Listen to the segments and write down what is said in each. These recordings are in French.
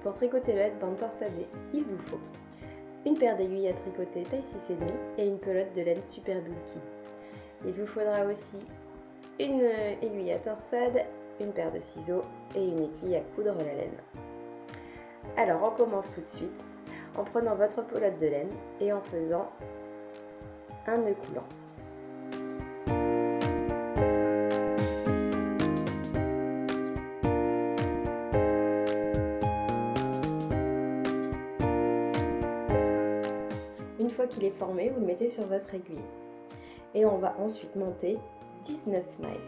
Pour tricoter le headband torsadé, il vous faut une paire d'aiguilles à tricoter taille 6,5 et une pelote de laine super bulky. Il vous faudra aussi une aiguille à torsade, une paire de ciseaux et une aiguille à coudre la laine. Alors on commence tout de suite en prenant votre pelote de laine et en faisant un nœud coulant. Une fois qu'il est formé, vous le mettez sur votre aiguille et on va ensuite monter 19 mailles.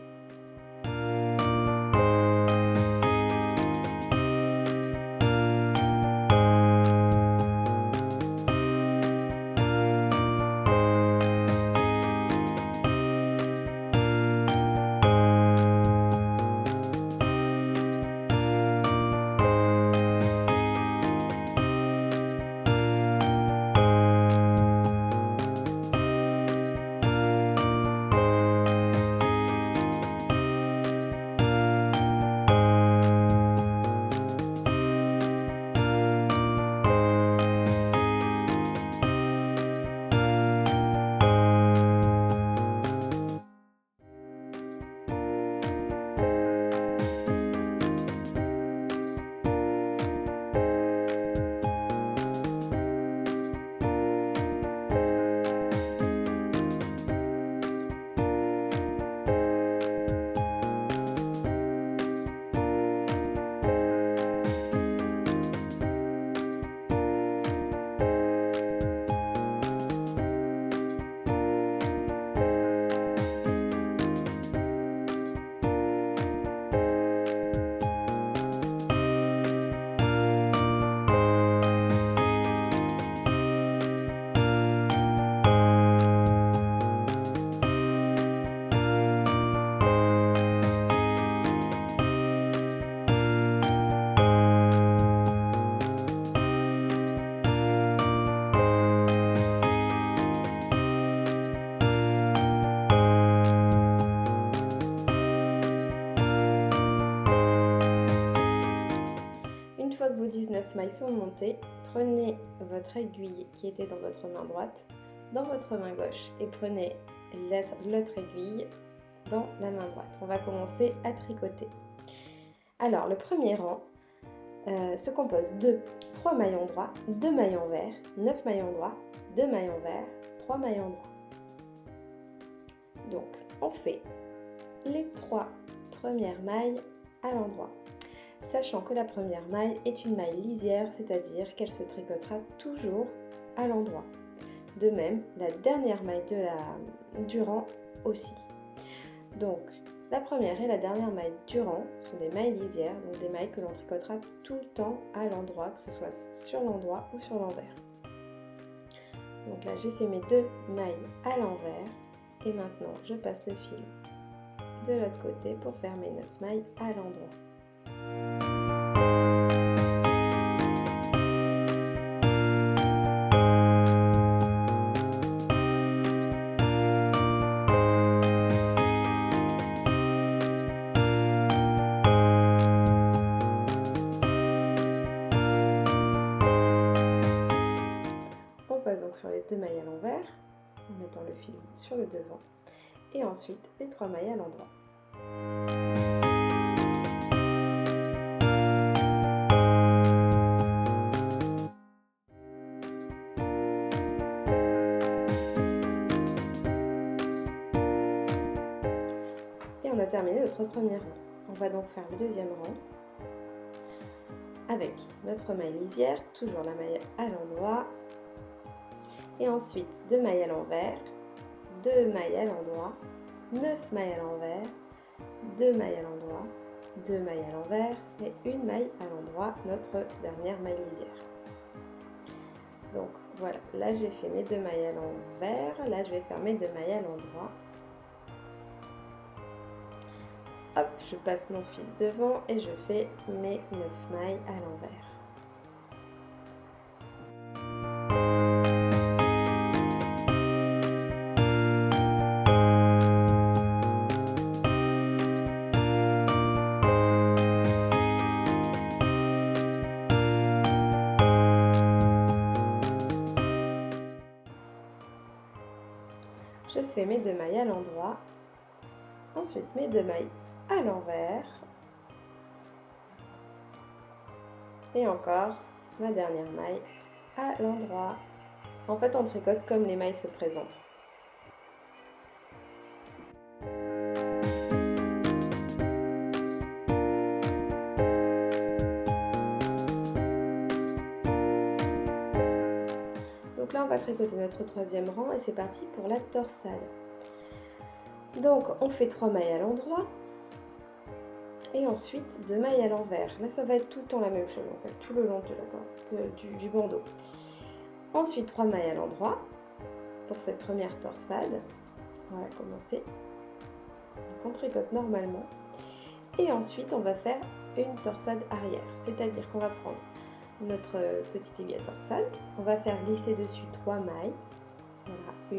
Une fois que vos 19 mailles sont montées, prenez votre aiguille qui était dans votre main droite, dans votre main gauche et prenez l'autre aiguille dans la main droite. On va commencer à tricoter. Alors, le premier rang se compose de 3 maillons droits, 2 maillons verts, 9 maillons droits, 2 maillons verts, 3 maillons droits. Donc, on fait les 3 premières mailles à l'endroit. Sachant que la première maille est une maille lisière, c'est-à-dire qu'elle se tricotera toujours à l'endroit. De même, la dernière maille du rang aussi. Donc, la première et la dernière maille du rang sont des mailles lisières, donc des mailles que l'on tricotera tout le temps à l'endroit, que ce soit sur l'endroit ou sur l'envers. Donc là, j'ai fait mes 2 mailles à l'envers et maintenant, je passe le fil de l'autre côté pour faire mes 9 mailles à l'endroit. On passe donc sur les 2 mailles à l'envers en mettant le fil sur le devant et ensuite les 3 mailles à l'endroit. Et on a terminé notre premier rang. On va donc faire le deuxième rang avec notre maille lisière, toujours la maille à l'endroit, et ensuite 2 mailles à l'envers, 2 mailles à l'endroit, 9 mailles à l'envers, 2 mailles à l'endroit, 2 mailles à l'envers et une maille à l'endroit, notre dernière maille lisière. Donc voilà, là j'ai fait mes 2 mailles à l'envers, là je vais faire mes 2 mailles à l'endroit. Hop, je passe mon fil devant et je fais mes 9 mailles à l'envers. refais mes 2 mailles à l'endroit, ensuite mes 2 mailles à l'envers, et encore ma dernière maille à l'endroit. En fait, on tricote comme les mailles se présentent. Donc là, on va tricoter notre 3e rang et c'est parti pour la torsade. Donc, on fait 3 mailles à l'endroit et ensuite 2 mailles à l'envers. Là, ça va être tout le temps la même chose, en fait, tout le long du bandeau. Ensuite, 3 mailles à l'endroit pour cette première torsade. On va commencer. Donc, on tricote normalement. Et ensuite, on va faire une torsade arrière, c'est-à-dire qu'on va prendre notre petite aiguille à torsade, on va faire glisser dessus 3 mailles, voilà, 1,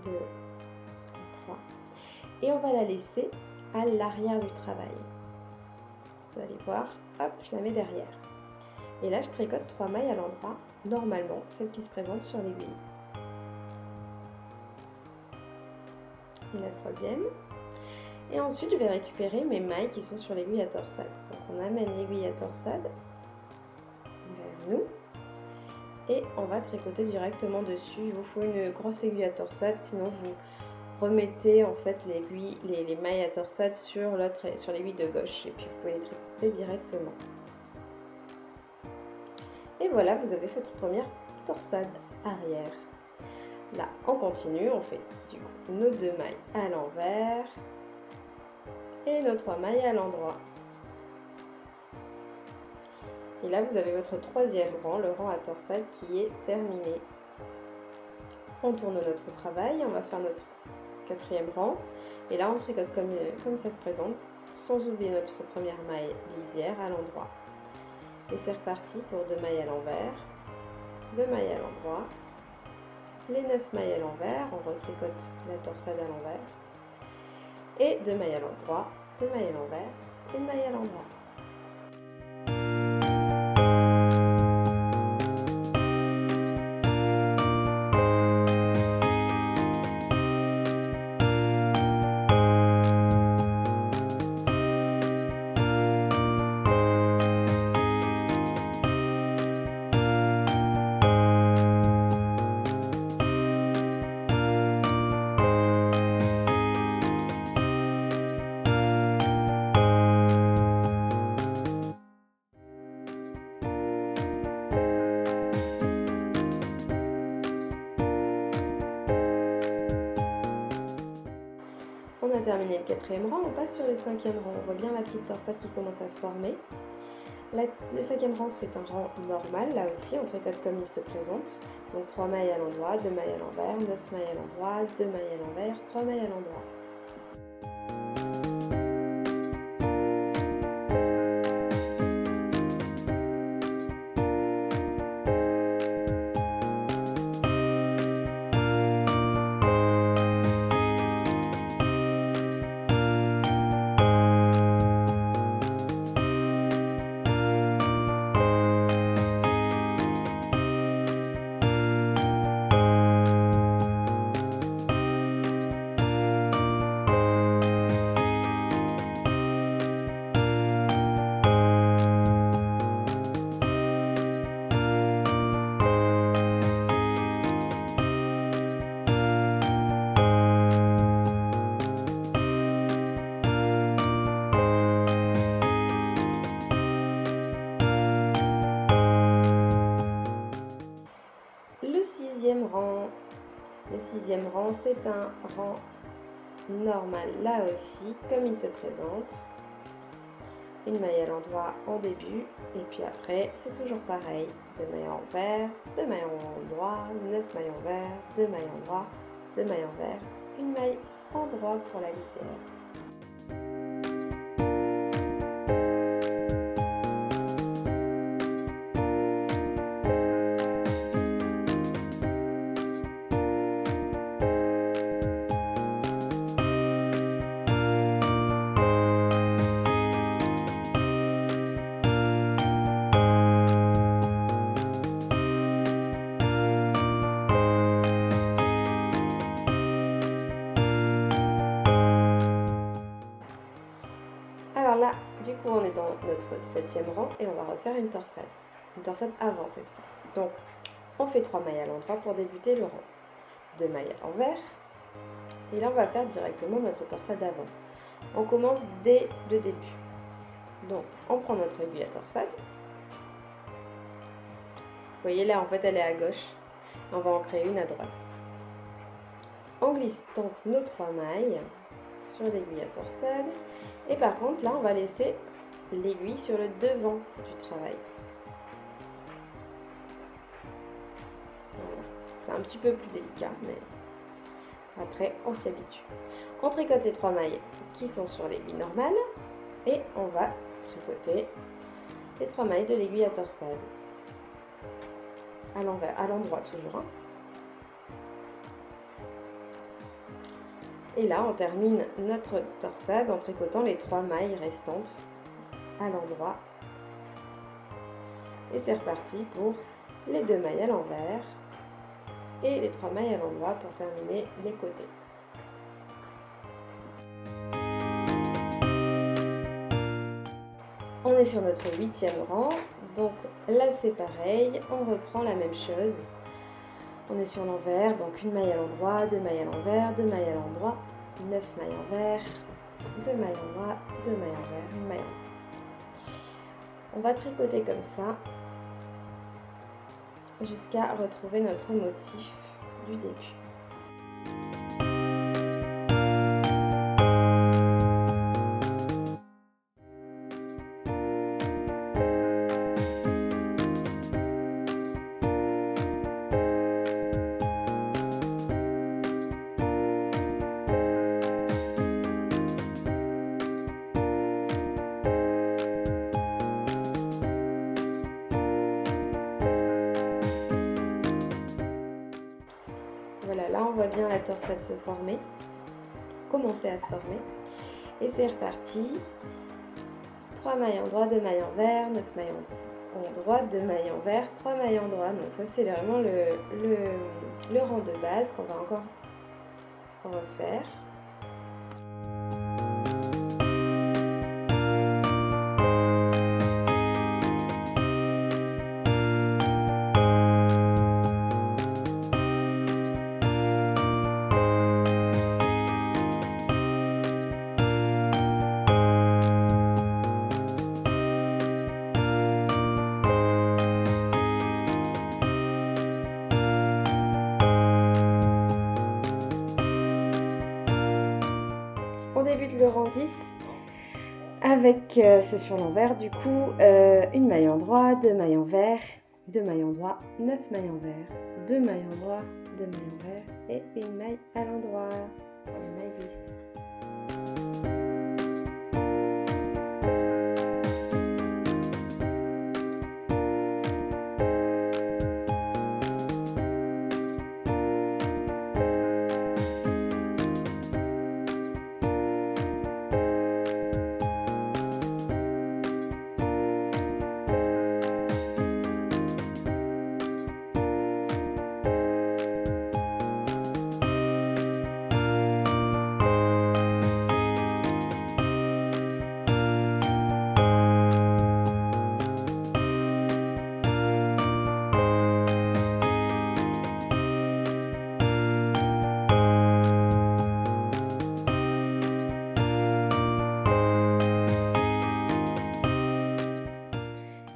2, 3, et on va la laisser à l'arrière du travail. Vous allez voir, hop, je la mets derrière. Et là, je tricote 3 mailles à l'endroit, normalement, celle qui se présente sur l'aiguille. Et la 3e. Et ensuite, je vais récupérer mes mailles qui sont sur l'aiguille à torsade. Donc, on amène l'aiguille à torsade vers nous et on va tricoter directement dessus. Il vous faut une grosse aiguille à torsade, sinon vous remettez en fait les mailles à torsade sur l'aiguille de gauche et puis vous pouvez les tricoter directement. Et voilà, vous avez fait votre première torsade arrière. Là, on continue, on fait du coup nos 2 mailles à l'envers et nos 3 mailles à l'endroit. Et là, vous avez votre 3e rang, le rang à torsade qui est terminé. On tourne notre travail, on va faire notre 4e rang. Et là, on tricote comme ça se présente, sans oublier notre première maille lisière à l'endroit. Et c'est reparti pour 2 mailles à l'envers, 2 mailles à l'endroit, les 9 mailles à l'envers, on retricote la torsade à l'envers, et 2 mailles à l'endroit, 2 mailles à l'envers, 1 maille à l'endroit. On a terminé le 4e rang, on passe sur le 5e rang. On voit bien la petite torsade qui commence à se former. Le 5e rang, c'est un rang normal, là aussi, on tricote comme il se présente. Donc 3 mailles à l'endroit, 2 mailles à l'envers, 9 mailles à l'endroit, 2 mailles à l'envers, 3 mailles à l'endroit. Le 6e rang, c'est un rang normal, là aussi, comme il se présente. Une maille à l'endroit en début, et puis après, c'est toujours pareil. 2 mailles en vert, 2 mailles en endroit, 9 mailles en vert, 2 mailles en droit, 2 mailles en vert, une maille en droit pour la lisière. 7e rang et on va refaire une torsade avant cette fois. Donc on fait 3 mailles à l'endroit pour débuter le rang, 2 mailles à l'envers et là on va faire directement notre torsade avant. On commence dès le début. Donc on prend notre aiguille à torsade. Vous voyez là en fait elle est à gauche. On va en créer une à droite. On glisse donc nos 3 mailles sur l'aiguille à torsade. Et par contre là on va laisser l'aiguille sur le devant du travail. Voilà. C'est un petit peu plus délicat, mais après on s'y habitue. On tricote les 3 mailles qui sont sur l'aiguille normale et on va tricoter les 3 mailles de l'aiguille à torsade. À l'envers, à l'endroit toujours. Hein. Et là, on termine notre torsade en tricotant les 3 mailles restantes à l'endroit. Et c'est reparti pour les 2 mailles à l'envers et les 3 mailles à l'endroit pour terminer les côtés. On est sur notre 8e rang, donc là c'est pareil, on reprend la même chose. On est sur l'envers, donc une maille à l'endroit, 2 mailles à l'envers, 2 mailles à l'endroit, 9 mailles envers, 2 mailles à l'endroit, 2 mailles envers, une maille endroit. On va tricoter comme ça jusqu'à retrouver notre motif du début. Voilà, là on voit bien la torsade se former, commencer à se former. Et c'est reparti. 3 mailles en droit, 2 mailles envers, 9 mailles en droit, 2 mailles envers, 3 mailles en droit. Donc ça c'est vraiment le rang de base qu'on va encore refaire. On débute le rang 10 avec ce sur l'envers, du coup une maille en droit, 2 mailles envers, 2 mailles en droit, 9 mailles envers, 2 mailles en droit, 2 mailles envers et une maille à l'endroit. Une maille glisse.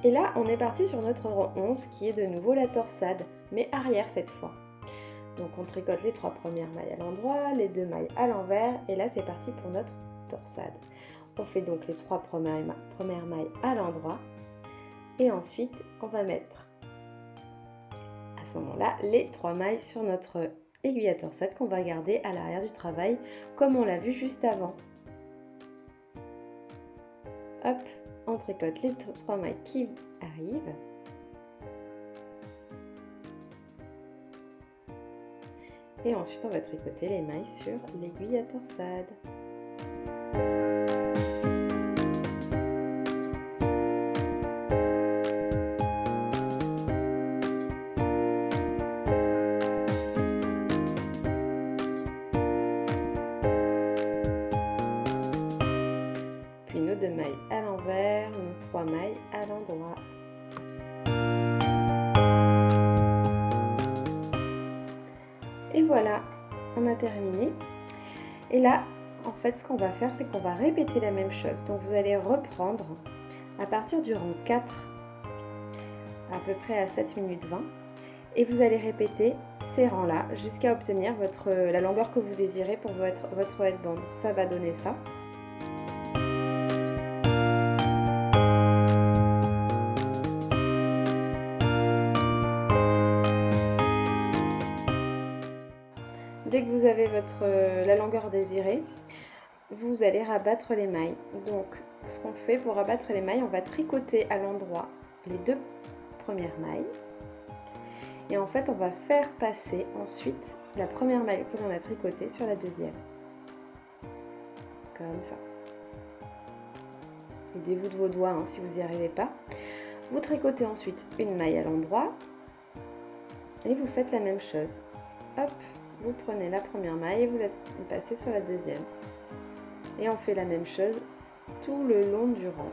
Et là, on est parti sur notre rang 11 qui est de nouveau la torsade, mais arrière cette fois. Donc on tricote les 3 premières mailles à l'endroit, les 2 mailles à l'envers, et là c'est parti pour notre torsade. On fait donc les 3 premières mailles à l'endroit, et ensuite on va mettre à ce moment-là les 3 mailles sur notre aiguille à torsade qu'on va garder à l'arrière du travail, comme on l'a vu juste avant. Hop, on tricote les 3 mailles qui arrivent. Et ensuite, on va tricoter les mailles sur l'aiguille à torsade. Puis nos 2 mailles à l'envers, nos 3 mailles voilà, on a terminé. Et là, en fait, ce qu'on va faire, c'est qu'on va répéter la même chose. Donc vous allez reprendre à partir du rang 4, à peu près à 7 minutes 20. Et vous allez répéter ces rangs-là jusqu'à obtenir la longueur que vous désirez pour votre headband. Ça va donner ça. Dès que vous avez la longueur désirée, vous allez rabattre les mailles. Donc, ce qu'on fait pour rabattre les mailles, on va tricoter à l'endroit les 2 premières mailles. Et en fait, on va faire passer ensuite la première maille que l'on a tricotée sur la deuxième. Comme ça. Aidez-vous de vos doigts si vous n'y arrivez pas. Vous tricotez ensuite une maille à l'endroit et vous faites la même chose. Hop, vous prenez la première maille et vous la passez sur la deuxième. Et on fait la même chose tout le long du rang.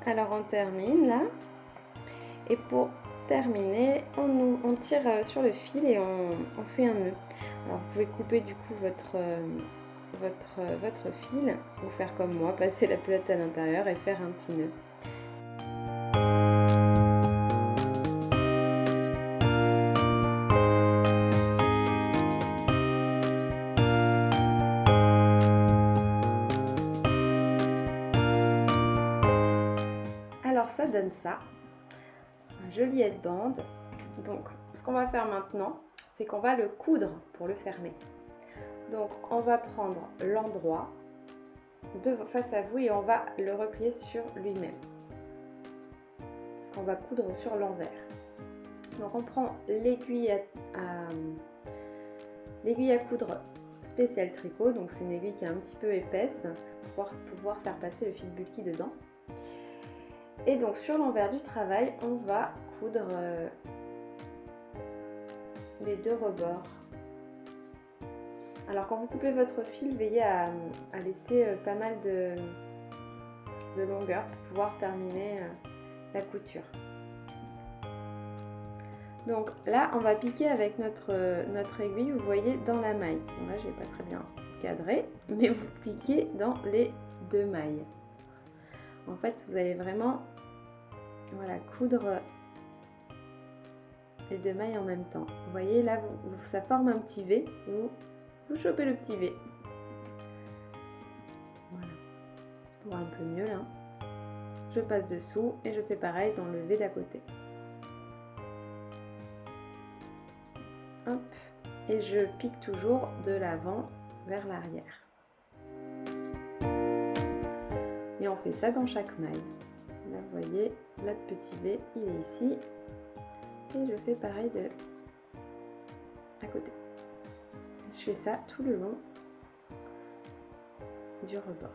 Alors on termine là, et pour terminer, on tire sur le fil et on fait un nœud. Alors vous pouvez couper du coup votre fil, ou faire comme moi, passer la pelote à l'intérieur et faire un petit nœud. Alors ça donne ça, un joli headband. Donc ce qu'on va faire maintenant, c'est qu'on va le coudre pour le fermer. Donc on va prendre l'endroit face à vous et on va le replier sur lui-même. Parce qu'on va coudre sur l'envers. Donc on prend l'aiguille à coudre spécial tricot. Donc c'est une aiguille qui est un petit peu épaisse pour pouvoir faire passer le fil bulky dedans. Et donc sur l'envers du travail, on va coudre les 2 rebords. Alors quand vous coupez votre fil, veillez à laisser pas mal de longueur pour pouvoir terminer la couture. Donc là, on va piquer avec notre aiguille, vous voyez, dans la maille. Bon, là, je n'ai pas très bien cadré, mais vous piquez dans les 2 mailles. En fait, vous allez vraiment coudre les 2 mailles en même temps. Vous voyez, là, ça forme un petit V. Vous chopez le petit V. Voilà. On voit un peu mieux là. Je passe dessous et je fais pareil dans le V d'à côté. Hop. Et je pique toujours de l'avant vers l'arrière. Et on fait ça dans chaque maille. Là, vous voyez, notre petit V, il est ici. Et je fais pareil à côté. Je fais ça tout le long du rebord.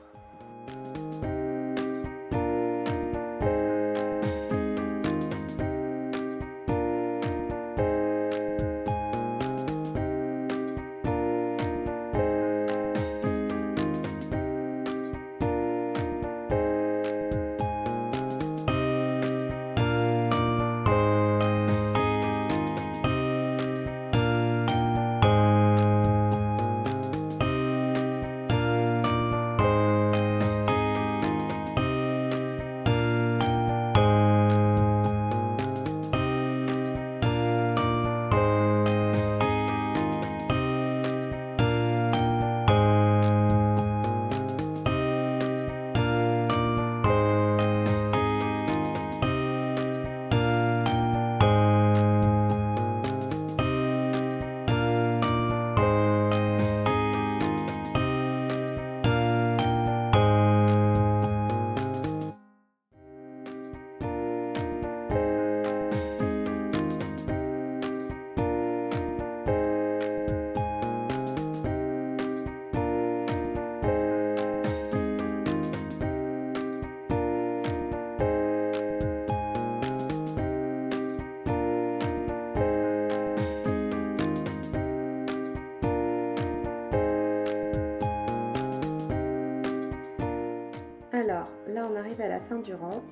là on arrive à la fin du rang.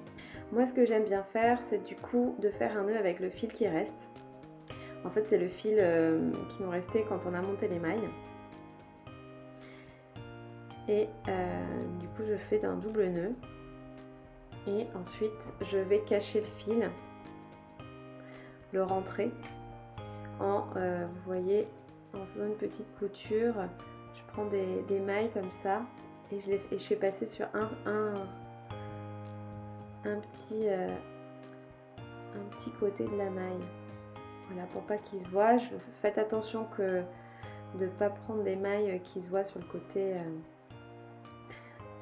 Moi ce que j'aime bien faire, c'est du coup de faire un nœud avec le fil qui reste. En fait c'est le fil qui nous restait quand on a monté les mailles. Et du coup je fais d'un double nœud. Et ensuite je vais cacher le fil, le rentrer en, vous voyez, en faisant une petite couture. Je prends des mailles comme ça et je fais passer sur un petit côté de la maille. Voilà, pour pas qu'il se voit. Faites attention de ne pas prendre des mailles qui se voient sur le côté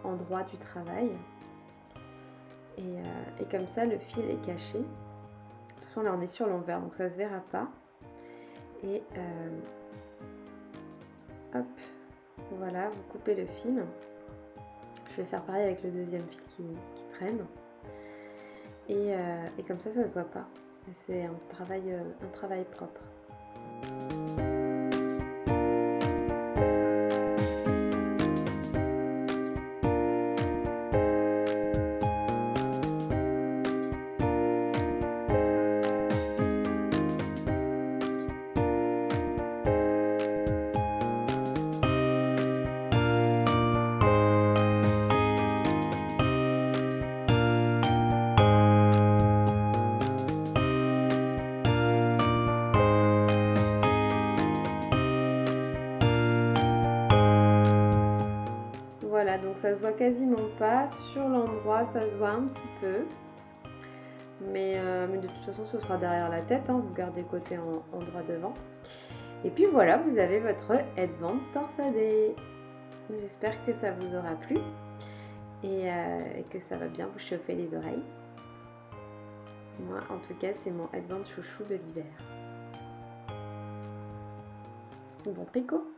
endroit du travail. Et comme ça, le fil est caché. De toute façon, là, on est sur l'envers, donc ça ne se verra pas. Et hop, voilà, vous coupez le fil. Je vais faire pareil avec le deuxième fil qui traîne. Et comme ça ne se voit pas. C'est un travail propre. Voilà, donc ça se voit quasiment pas. Sur l'endroit, ça se voit un petit peu. Mais de toute façon, ce sera derrière la tête. Hein, vous gardez le côté en droit devant. Et puis voilà, vous avez votre headband torsadé. J'espère que ça vous aura plu et que ça va bien vous chauffer les oreilles. Moi, en tout cas, c'est mon headband chouchou de l'hiver. Bon tricot!